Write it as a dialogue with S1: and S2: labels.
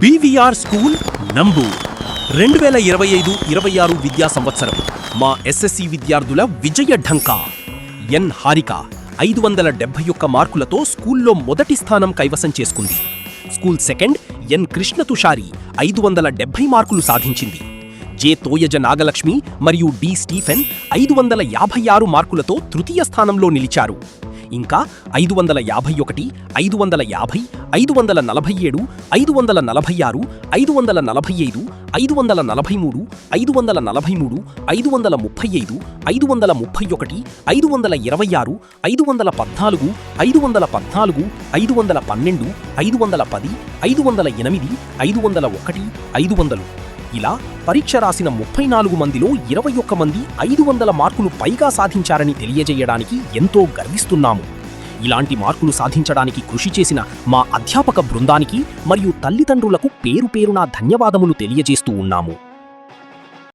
S1: BVR school Nambur 2025-26 విద్యా సంవత్సరం మా ఎస్ఎస్సి విద్యార్థుల విజయ ఢంకా. ఎన్ హారిక 571 మార్కులతో స్కూల్లో మొదటి స్థానం కైవసం చేసుకుంది. స్కూల్ సెకండ్ ఎన్ కృష్ణ తుషారి 570 మార్కులు సాధించింది. జె తోయజ నాగలక్ష్మి మరియు డి స్టీఫెన్ 556 మార్కులతో తృతీయ స్థానంలో నిలిచారు. ఇంకా 551, 550, 547, 546, 545, 543, 543, 535, 531, 526, 514, 514, 512, 510, 508, 501, 500 ఇలా పరీక్ష రాసిన 34 మందిలో 21 మంది 500 మార్కులు పైగా సాధించారని తెలియజేయడానికి ఎంతో గర్విస్తున్నాము. ఇలాంటి మార్కులు సాధించడానికి కృషి చేసిన మా అధ్యాపక బృందానికి మరియు తల్లిదండ్రులకు పేరు పేరున ధన్యవాదములు తెలియజేస్తూ ఉన్నాము.